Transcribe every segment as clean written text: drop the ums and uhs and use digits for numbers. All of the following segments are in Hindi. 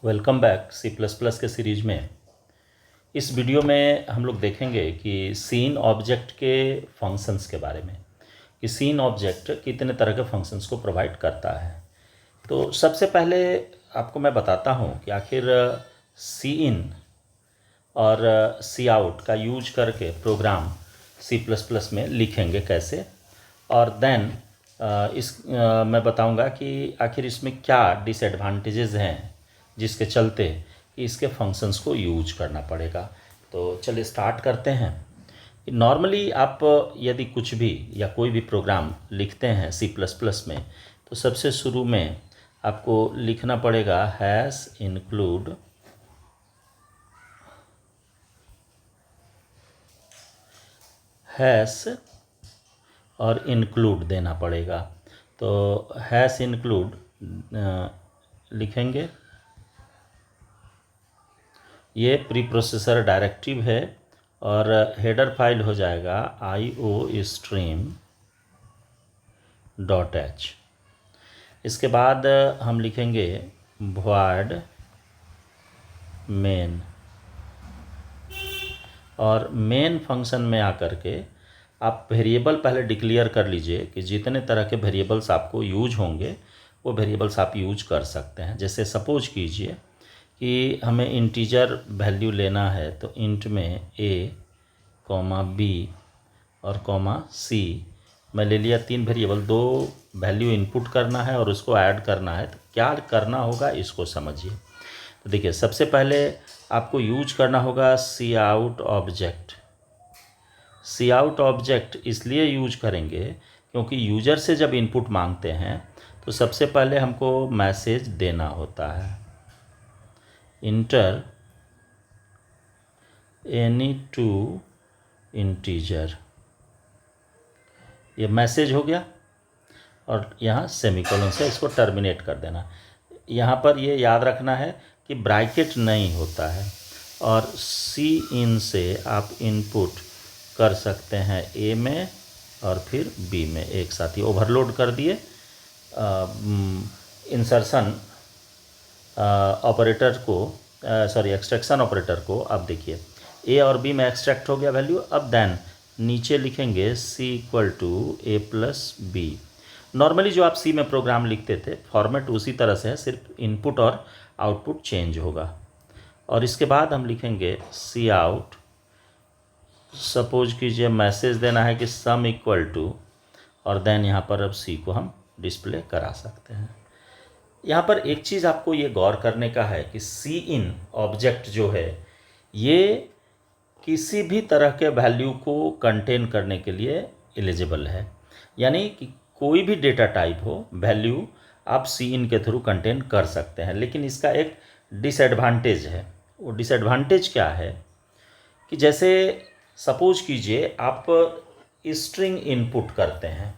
Welcome back C plus plus के सीरीज में। इस वीडियो में हम लोग देखेंगे कि सीन ऑब्जेक्ट के फंक्शंस के बारे में, कि सीन ऑब्जेक्ट कितने तरह के फंक्शंस को प्रोवाइड करता है। तो सबसे पहले आपको मैं बताता हूँ कि आखिर सी इन और सी आउट का यूज करके प्रोग्राम सी प्लस प्लस में लिखेंगे कैसे, और देन मैं बताऊंगा कि आखिर इसमें क्या डिसएडवांटेजेस हैं जिसके चलते इसके फंक्शंस को यूज करना पड़ेगा। तो चलिए स्टार्ट करते हैं। नॉर्मली आप यदि कुछ भी या कोई भी प्रोग्राम लिखते हैं सी प्लस प्लस में, तो सबसे शुरू में आपको लिखना पड़ेगा हैश इंक्लूड हैश और इंक्लूड देना पड़ेगा। तो हैश इंक्लूड लिखेंगे, ये प्री प्रोसेसर डायरेक्टिव है और हेडर फाइल हो जाएगा iostream.h। इसके बाद हम लिखेंगे void main, और मेन फंक्शन में आकर के आप वेरिएबल पहले डिक्लेयर कर लीजिए कि जितने तरह के वेरिएबल्स आपको यूज होंगे वो वेरिएबल्स आप यूज कर सकते हैं। जैसे सपोज कीजिए कि हमें इंटीजर वैल्यू लेना है, तो इंट में a, b और c मैं ले लिया। 3 वेरिएबल, 2 वैल्यू इनपुट करना है और उसको ऐड करना है। तो क्या करना होगा इसको समझिए। तो देखिए, सबसे पहले आपको यूज करना होगा सी आउट ऑब्जेक्ट। सी आउट ऑब्जेक्ट इसलिए यूज करेंगे क्योंकि यूजर से जब इनपुट मांगते हैं तो सबसे पहले हमको मैसेज देना होता है, इंटर एनी 2 इंटीजर। ये मैसेज हो गया और यहाँ सेमीकोलन से इसको टर्मिनेट कर देना। यहाँ पर ये याद रखना है कि ब्रैकेट नहीं होता है, और सी इन से आप इनपुट कर सकते हैं ए में और फिर बी में एक साथ ही। ओवरलोड कर दिए इंसर्शन ऑपरेटर को, एक्सट्रैक्शन ऑपरेटर को। अब देखिए ए और बी में एक्सट्रैक्ट हो गया वैल्यू। अब देन नीचे लिखेंगे C equal to A plus B. Normally जो आप सी में प्रोग्राम लिखते थे फॉर्मेट उसी तरह से है, सिर्फ इनपुट और आउटपुट चेंज होगा। और इसके बाद हम लिखेंगे सी आउट, सपोज कीजिए मैसेज देना है कि सम इक्वल टू, और देन यहाँ पर अब सी को हम डिस्प्ले करा सकते हैं। यहाँ पर एक चीज़ आपको ये गौर करने का है कि सी इन ऑब्जेक्ट जो है ये किसी भी तरह के वैल्यू को कंटेन करने के लिए एलिजिबल है, यानी कि कोई भी डेटा टाइप हो वैल्यू आप सी इन के थ्रू कंटेन कर सकते हैं। लेकिन इसका एक डिसएडवांटेज है। वो डिसएडवांटेज क्या है कि जैसे सपोज कीजिए आप स्ट्रिंग इनपुट करते हैं,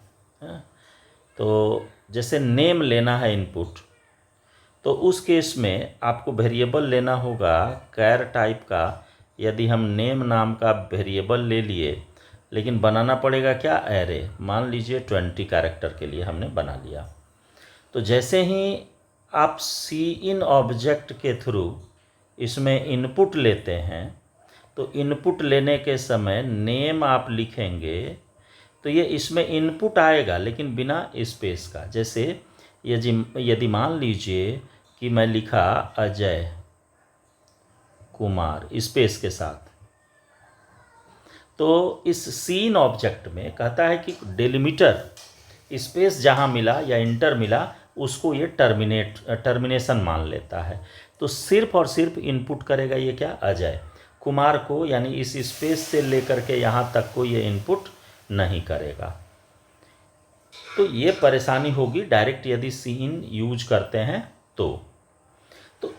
तो जैसे नेम लेना है इनपुट, तो उस केस में आपको वेरिएबल लेना होगा कैर टाइप का। यदि हम नेम नाम का वेरिएबल ले लिए, लेकिन बनाना पड़ेगा क्या, एरे। मान लीजिए 20 कैरेक्टर के लिए हमने बना लिया। तो जैसे ही आप सी इन ऑब्जेक्ट के थ्रू इसमें इनपुट लेते हैं, तो इनपुट लेने के समय नेम आप लिखेंगे तो ये इसमें इनपुट आएगा लेकिन बिना स्पेस का। जैसे यदि मान लीजिए कि मैं लिखा अजय कुमार स्पेस के साथ, तो इस सीन ऑब्जेक्ट में कहता है कि डेलिमिटर स्पेस जहाँ मिला या इंटर मिला उसको ये टर्मिनेशन मान लेता है। तो सिर्फ और सिर्फ इनपुट करेगा ये क्या, अजय। कुमार को यानी इस स्पेस से लेकर के यहाँ तक को ये इनपुट नहीं करेगा। तो ये परेशानी होगी डायरेक्ट यदि सीन यूज करते हैं तो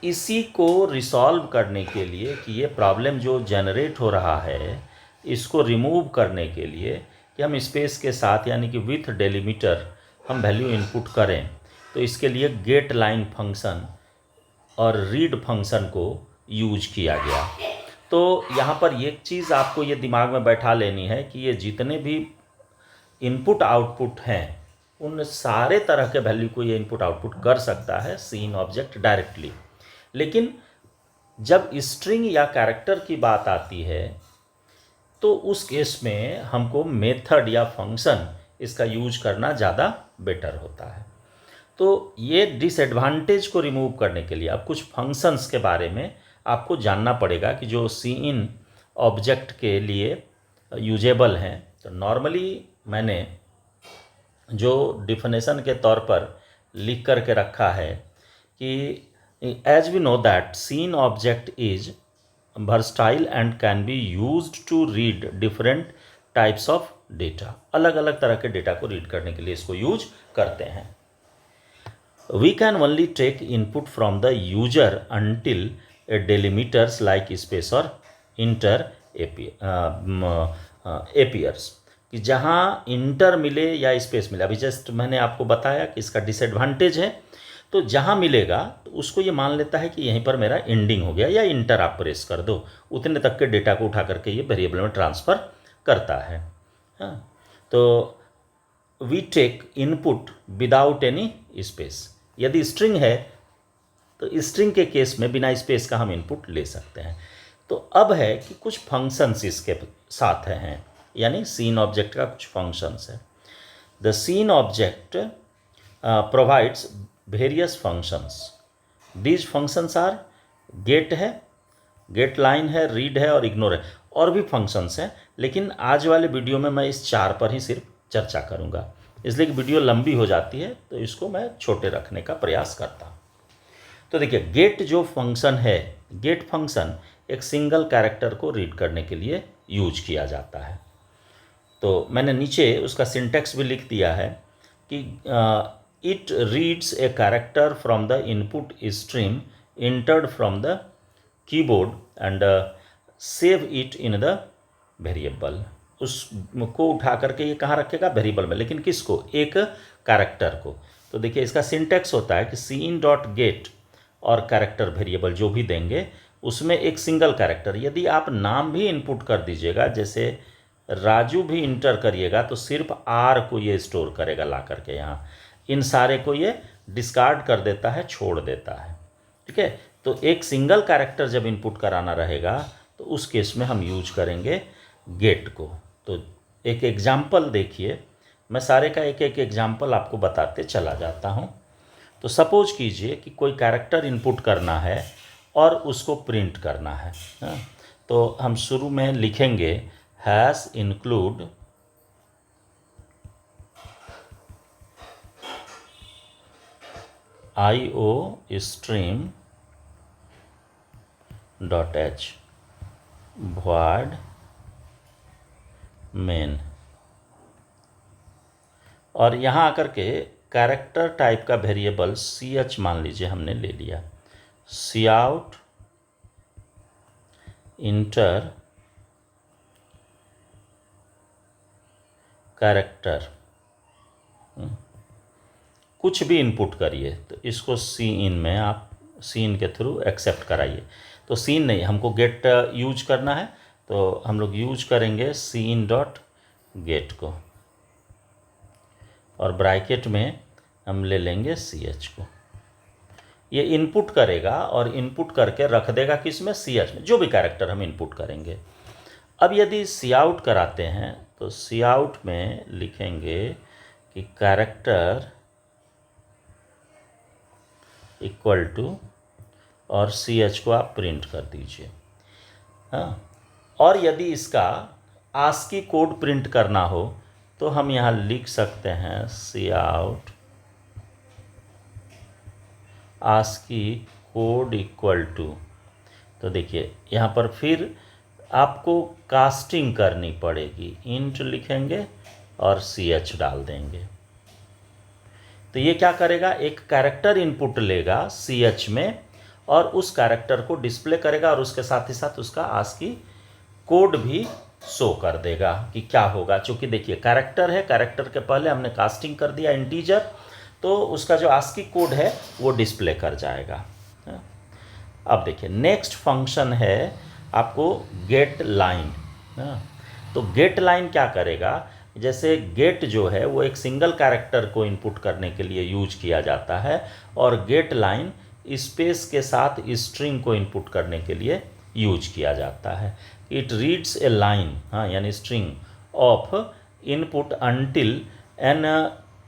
इसी को रिसॉल्व करने के लिए कि ये प्रॉब्लम जो जनरेट हो रहा है इसको रिमूव करने के लिए कि हम स्पेस के साथ यानी कि विथ डेलिमिटर हम वैल्यू इनपुट करें, तो इसके लिए गेट लाइन फंक्शन और रीड फंक्शन को यूज किया गया। तो यहाँ पर एक चीज़ आपको ये दिमाग में बैठा लेनी है कि ये जितने भी इनपुट आउटपुट हैं उन सारे तरह के वैल्यू को ये इनपुट आउटपुट कर सकता है सीन ऑब्जेक्ट डायरेक्टली। लेकिन जब स्ट्रिंग या कैरेक्टर की बात आती है तो उस केस में हमको मेथड या फंक्शन इसका यूज करना ज़्यादा बेटर होता है। तो ये डिसएडवांटेज को रिमूव करने के लिए अब कुछ फंक्शंस के बारे में आपको जानना पड़ेगा कि जो सी इन ऑब्जेक्ट के लिए यूजेबल हैं। तो नॉर्मली मैंने जो डिफिनेशन के तौर पर लिख करके रखा है कि as we know that cin object is versatile and can be used to read different types of data। अलग अलग तरह के डेटा को रीड करने के लिए इसको यूज करते हैं। We can only take input from the user until it delimiters like space or inter appears कि जहाँ इंटर मिले या स्पेस मिले। अभी जस्ट मैंने आपको बताया कि इसका डिसएडवांटेज है, तो जहाँ मिलेगा तो उसको ये मान लेता है कि यहीं पर मेरा एंडिंग हो गया, या इंटर आप प्रेस कर दो, उतने तक के डेटा को उठा करके ये वेरिएबल में ट्रांसफ़र करता है। हाँ, तो we take input without any space. यदि स्ट्रिंग है तो स्ट्रिंग के केस में बिना स्पेस का हम इनपुट ले सकते हैं। तो अब है कि कुछ फंक्शंस इसके साथ हैं, यानी सीन ऑब्जेक्ट का कुछ फंक्शंस है। The cin object provides various functions. These functions are get है, गेट लाइन है, रीड है और इग्नोर है। और भी फंक्शंस हैं, लेकिन आज वाले वीडियो में मैं इस 4 पर ही सिर्फ चर्चा करूंगा, इसलिए कि वीडियो लंबी हो जाती है तो इसको मैं छोटे रखने का प्रयास करता हूँ। तो देखिए, गेट जो फंक्शन है, गेट फंक्शन एक सिंगल कैरेक्टर को रीड करने के लिए यूज किया जाता है। तो मैंने नीचे उसका सिंटेक्स भी लिख दिया है कि it reads a character from the input stream entered from the keyboard and save it in the variable। उसको उठा करके ये कहाँ रखेगा? वेरिएबल में। लेकिन किसको? एक कैरेक्टर को। तो देखिए, इसका सिंटेक्स होता है कि सीन डॉट गेट और कैरेक्टर वेरिएबल जो भी देंगे उसमें एक सिंगल कैरेक्टर, यदि आप नाम भी इनपुट कर दीजिएगा, जैसे राजू भी इंटर करिएगा, तो सिर्फ आर को ये स्टोर करेगा ला करके यहाँ, इन सारे को ये डिस्कार्ड कर देता है, छोड़ देता है। ठीक है, तो एक सिंगल कैरेक्टर जब इनपुट कराना रहेगा तो उस केस में हम यूज करेंगे गेट को। तो एक एग्जाम्पल देखिए, मैं सारे का एक एक एग्जाम्पल आपको बताते चला जाता हूँ। तो सपोज कीजिए कि कोई कैरेक्टर इनपुट करना है और उसको प्रिंट करना है। तो हम शुरू में लिखेंगे hash include IO stream dot H void main, और यहाँ आकर के कैरेक्टर टाइप का वेरिएबल ch मान लीजिए हमने ले लिया। cout इंटर कैरेक्टर, कुछ भी इनपुट करिए, तो इसको सी इन में आप सीन के थ्रू एक्सेप्ट कराइए। तो सीन नहीं, हमको गेट यूज करना है, तो हम लोग यूज करेंगे सीन डॉट गेट को, और ब्रैकेट में हम ले लेंगे ch को। ये इनपुट करेगा और इनपुट करके रख देगा किस में? ch में, जो भी कैरेक्टर हम इनपुट करेंगे। अब यदि cout कराते हैं तो cout में लिखेंगे कि कैरेक्टर इक्वल टू, और ch को आप प्रिंट कर दीजिए। हाँ, और यदि इसका ASCII कोड प्रिंट करना हो तो हम यहाँ लिख सकते हैं cout ASCII code equal to. तो देखिए, यहाँ पर फिर आपको कास्टिंग करनी पड़ेगी, इंट लिखेंगे और ch डाल देंगे। तो ये क्या करेगा? एक कैरेक्टर इनपुट लेगा ch में और उस कैरेक्टर को डिस्प्ले करेगा, और उसके साथ ही साथ उसका ASCII कोड भी शो कर देगा कि क्या होगा। चूँकि देखिए, कैरेक्टर है, कैरेक्टर के पहले हमने कास्टिंग कर दिया इंटीजर, तो उसका जो ASCII कोड है वो डिस्प्ले कर जाएगा। अब देखिए, नेक्स्ट फंक्शन है आपको गेट लाइन। तो गेट लाइन क्या करेगा? जैसे गेट जो है वो एक सिंगल कैरेक्टर को इनपुट करने के लिए यूज किया जाता है, और गेट लाइन स्पेस के साथ स्ट्रिंग को इनपुट करने के लिए यूज किया जाता है। इट रीड्स ए लाइन, हाँ, यानी string of input until an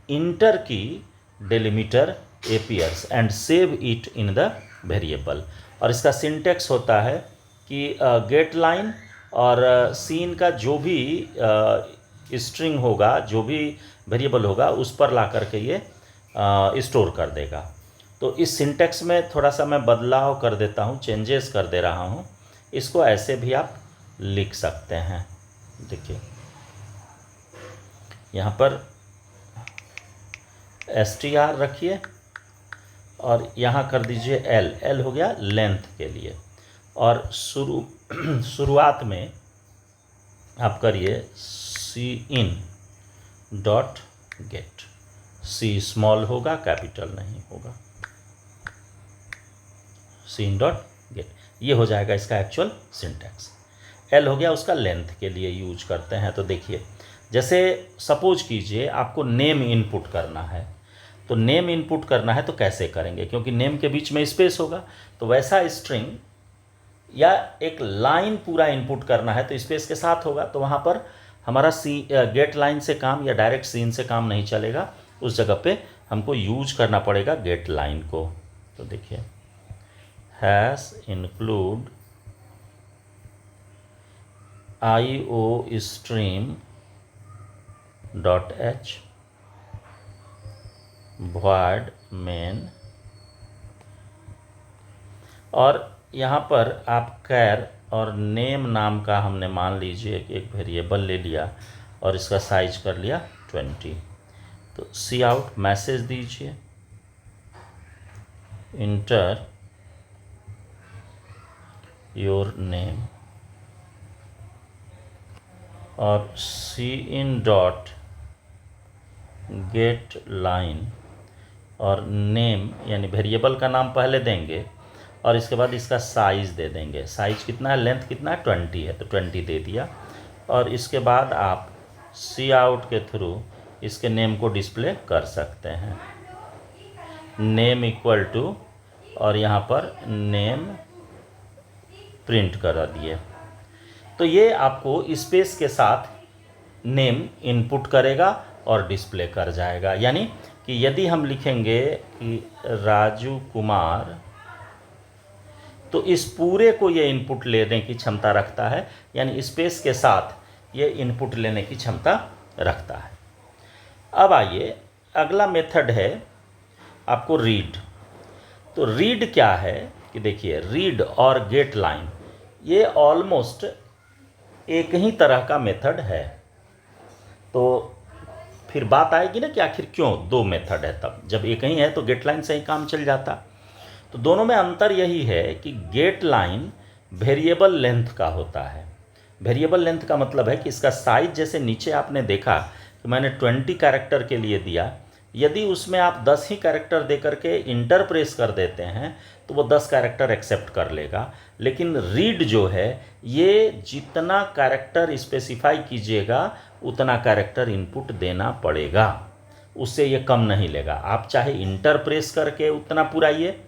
enter key delimiter appears and save it in the variable. और इसका सिंटेक्स होता है कि गेट लाइन और सीन का जो भी स्ट्रिंग होगा, जो भी वेरिएबल होगा, उस पर ला करके ये स्टोर कर देगा। तो इस सिंटेक्स में थोड़ा सा मैं बदलाव कर देता हूँ, चेंजेस कर दे रहा हूँ। इसको ऐसे भी आप लिख सकते हैं। देखिए यहाँ पर str रखिए और यहाँ कर दीजिए l हो गया लेंथ के लिए। और शुरुआत में आप करिए cin dot gate, C small होगा, कैपिटल नहीं होगा, cin डॉट गेट, ये हो जाएगा इसका एक्चुअल सिंटैक्स। l हो गया उसका लेंथ के लिए यूज करते हैं। तो देखिए जैसे सपोज कीजिए आपको नेम इनपुट करना है, तो नेम इनपुट करना है तो कैसे करेंगे, क्योंकि नेम के बीच में स्पेस होगा। तो वैसा स्ट्रिंग या एक लाइन पूरा इनपुट करना है तो स्पेस के साथ होगा। तो वहाँ पर हमारा गेट लाइन से काम या डायरेक्ट सीन से काम नहीं चलेगा, उस जगह पे हमको यूज करना पड़ेगा गेट लाइन को। तो देखिए hash include IO stream dot H void main, और यहाँ पर आप कैर और नेम नाम का हमने मान लीजिए एक वेरिएबल ले लिया और इसका साइज कर लिया 20। तो सी आउट मैसेज दीजिए इंटर योर नेम और cin dot gate line और नेम यानी वेरिएबल का नाम पहले देंगे और इसके बाद इसका साइज़ दे देंगे। साइज कितना है, लेंथ कितना है, 20 है, तो 20 दे दिया। और इसके बाद आप सी आउट के थ्रू इसके नेम को डिस्प्ले कर सकते हैं, नेम इक्वल टू, और यहाँ पर नेम प्रिंट कर दिए। तो ये आपको स्पेस के साथ नेम इनपुट करेगा और डिस्प्ले कर जाएगा। यानी कि यदि हम लिखेंगे कि राजू कुमार, तो इस पूरे को ये इनपुट लेने की क्षमता रखता है, यानी स्पेस के साथ ये इनपुट लेने की क्षमता रखता है। अब आइए अगला मेथड है आपको रीड। तो रीड क्या है कि देखिए रीड और गेट लाइन ये ऑलमोस्ट एक ही तरह का मेथड है। तो फिर बात आएगी ना कि आखिर क्यों दो मेथड है। तब जब एक ही है तो गेट लाइन से ही काम चल जाता। तो दोनों में अंतर यही है कि गेट लाइन वेरिएबल लेंथ का होता है। वेरिएबल लेंथ का मतलब है कि इसका साइज जैसे नीचे आपने देखा कि मैंने 20 कैरेक्टर के लिए दिया, यदि उसमें आप 10 ही कैरेक्टर दे करके इंटर प्रेस कर देते हैं तो वो 10 कैरेक्टर एक्सेप्ट कर लेगा। लेकिन रीड जो है ये जितना कैरेक्टर स्पेसिफाई कीजिएगा उतना कैरेक्टर इनपुट देना पड़ेगा, उससे ये कम नहीं लेगा। आप चाहे इंटर प्रेस करके उतना पुराइए,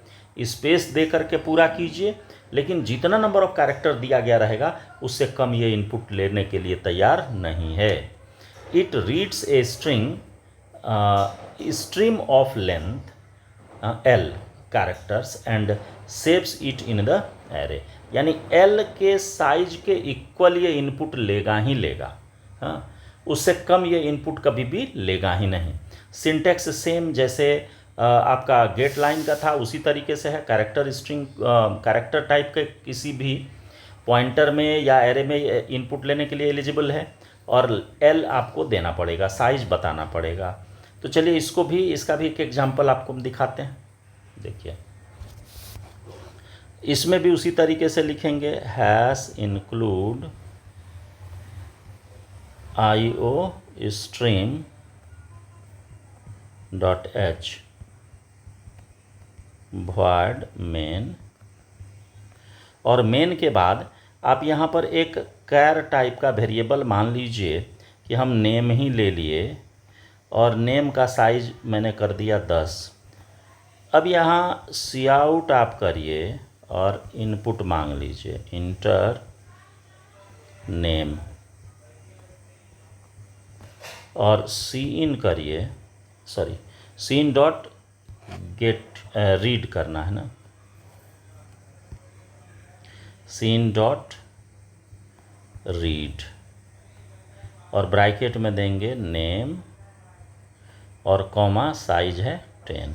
स्पेस दे करके पूरा कीजिए, लेकिन जितना नंबर ऑफ कैरेक्टर दिया गया रहेगा उससे कम ये इनपुट लेने के लिए तैयार नहीं है। It reads a string stream of length L characters and saves it in the array। यानी L के साइज के इक्वल ये इनपुट लेगा ही लेगा, हाँ, उससे कम ये इनपुट कभी भी लेगा ही नहीं। सिंटेक्स सेम जैसे आपका गेट लाइन का था उसी तरीके से है। कैरेक्टर स्ट्रिंग कैरेक्टर टाइप के किसी भी पॉइंटर में या एरे में इनपुट लेने के लिए एलिजिबल है, और L आपको देना पड़ेगा, साइज बताना पड़ेगा। तो चलिए इसको भी, इसका भी एक एग्जांपल आपको हम दिखाते हैं। देखिए इसमें भी उसी तरीके से लिखेंगे hash include IO stream dot H void main, और मेन के बाद आप यहाँ पर एक कैर टाइप का वेरिएबल मान लीजिए कि हम नेम ही ले लिए और नेम का साइज मैंने कर दिया 10, अब यहाँ सी आउट आप करिए और इनपुट मांग लीजिए, इंटर नेम, और सी इन करिए, sorry cin dot get read करना है ना, सी इन डॉट रीड, और ब्रैकेट में देंगे नेम और कॉमा, साइज है 10।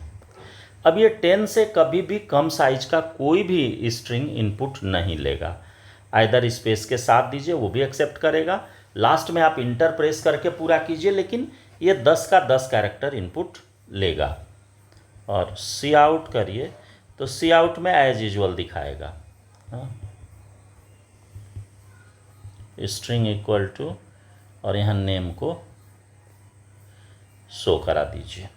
अब ये 10 से कभी भी कम साइज का कोई भी स्ट्रिंग इनपुट नहीं लेगा। आइदर स्पेस के साथ दीजिए, वो भी एक्सेप्ट करेगा, लास्ट में आप इंटर प्रेस करके पूरा कीजिए, लेकिन ये 10 का 10 कैरेक्टर इनपुट लेगा। और सी आउट करिए तो सी आउट में एज यूजुअल दिखाएगा, स्ट्रिंग इक्वल टू, और यहाँ नेम को शो करा दीजिए।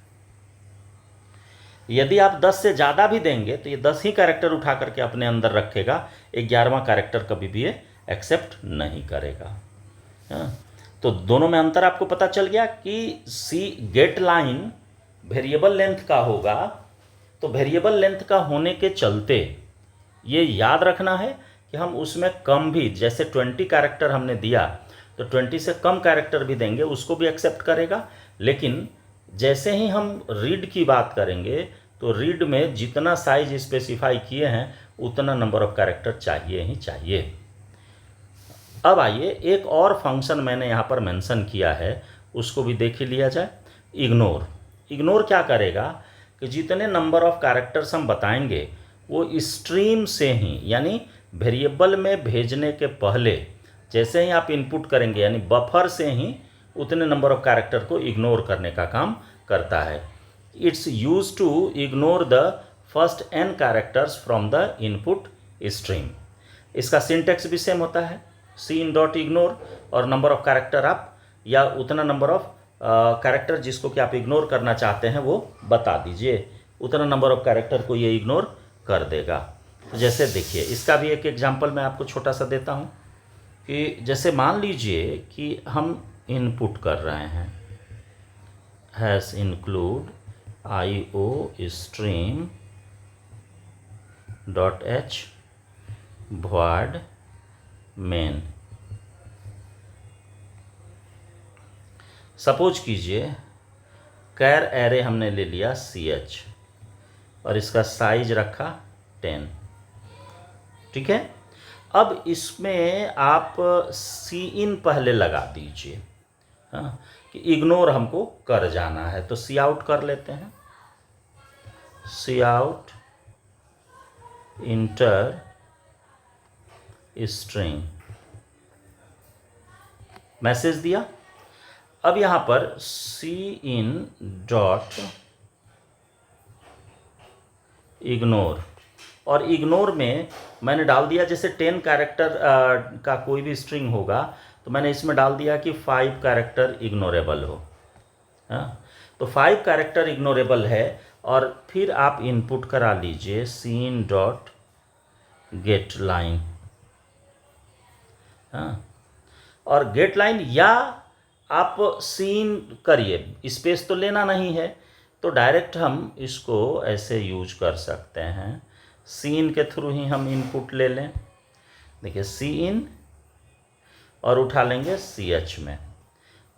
यदि आप 10 से ज़्यादा भी देंगे तो ये 10 ही कैरेक्टर उठा करके अपने अंदर रखेगा, 11वां कैरेक्टर कभी भी ये एक्सेप्ट नहीं करेगा। तो दोनों में अंतर आपको पता चल गया कि सी गेट लाइन वेरिएबल लेंथ का होगा, तो वेरिएबल लेंथ का होने के चलते ये याद रखना है कि हम उसमें कम भी, जैसे 20 कैरेक्टर हमने दिया तो 20 से कम कैरेक्टर भी देंगे उसको भी एक्सेप्ट करेगा, लेकिन जैसे ही हम रीड की बात करेंगे तो रीड में जितना साइज स्पेसिफाई किए हैं उतना नंबर ऑफ कैरेक्टर चाहिए ही चाहिए। अब आइए एक और फंक्शन मैंने यहाँ पर मेंशन किया है, उसको भी देख ही लिया जाए। इग्नोर, इग्नोर क्या करेगा कि जितने नंबर ऑफ कैरेक्टर्स हम बताएंगे वो स्ट्रीम से ही, यानी वेरिएबल में भेजने के पहले जैसे ही आप इनपुट करेंगे, यानी बफर से ही उतने नंबर ऑफ कैरेक्टर को इग्नोर करने का काम करता है। It's use to ignore the first n characters from the input stream. इसका सिंटेक्स भी सेम होता है, सी इन डॉट इग्नोर, और नंबर ऑफ कैरेक्टर आप, या उतना नंबर ऑफ कैरेक्टर जिसको कि आप इग्नोर करना चाहते हैं वो बता दीजिए, उतना नंबर ऑफ कैरेक्टर को ये इग्नोर कर देगा। तो जैसे देखिए, इसका भी एक एग्जांपल मैं आपको छोटा सा देता हूँ कि जैसे मान लीजिए कि हम इनपुट कर रहे हैं hash include IO stream dot H void main. Suppose कीजिए कैर एरे हमने ले लिया CH और इसका साइज रखा 10, ठीक है। अब इसमें आप सी इन पहले लगा दीजिए, हाँ, कि इग्नोर हमको कर जाना है, तो सी आउट कर लेते हैं, सी आउट इंटर स्ट्रिंग, मैसेज दिया। अब यहाँ पर सी इन डॉट इग्नोर, और इग्नोर में मैंने डाल दिया जैसे 10 कैरेक्टर का कोई भी स्ट्रिंग होगा तो मैंने इसमें डाल दिया कि 5 कैरेक्टर इग्नोरेबल हो, हाँ। तो 5 कैरेक्टर इग्नोरेबल है, और फिर आप इनपुट करा लीजिए सीन डॉट गेट लाइन, हाँ। और गेट लाइन, या आप सीन करिए, स्पेस तो लेना नहीं है, तो डायरेक्ट हम इसको ऐसे यूज कर सकते हैं, सीन के थ्रू ही हम इनपुट ले लें। देखिए सी इन और उठा लेंगे CH में,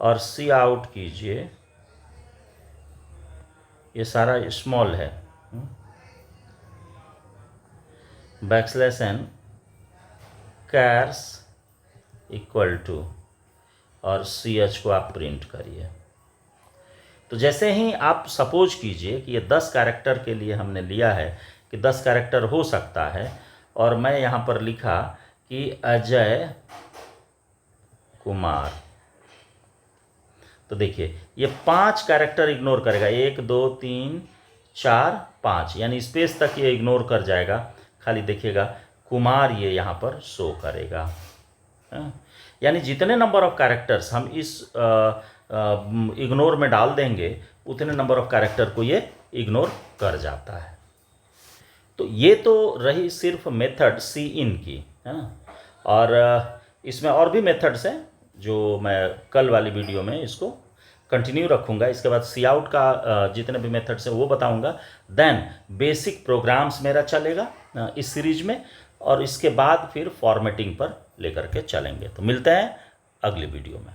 और सी आउट कीजिए, ये सारा स्मॉल है, backslash n chars equal to, और CH को आप प्रिंट करिए। तो जैसे ही आप सपोज कीजिए कि ये 10 कैरेक्टर के लिए हमने लिया है कि 10 कैरेक्टर हो सकता है, और मैं यहाँ पर लिखा कि अजय कुमार, तो देखिए ये 5 कैरेक्टर इग्नोर करेगा, 1 2 3 4 5, यानी स्पेस तक ये इग्नोर कर जाएगा, खाली देखिएगा कुमार ये यहाँ पर शो करेगा, यानी जितने नंबर ऑफ कैरेक्टर्स हम इस इग्नोर में डाल देंगे उतने नंबर ऑफ कैरेक्टर को ये इग्नोर कर जाता है। तो ये तो रही सिर्फ मेथड सी इन की, और इसमें और भी मेथड्स हैं जो मैं कल वाली वीडियो में इसको कंटिन्यू रखूँगा, इसके बाद सी आउट का जितने भी मेथड्स हैं वो बताऊँगा, देन बेसिक प्रोग्राम्स मेरा चलेगा इस सीरीज में, और इसके बाद फिर फॉर्मेटिंग पर लेकर के चलेंगे। तो मिलते हैं अगली वीडियो में।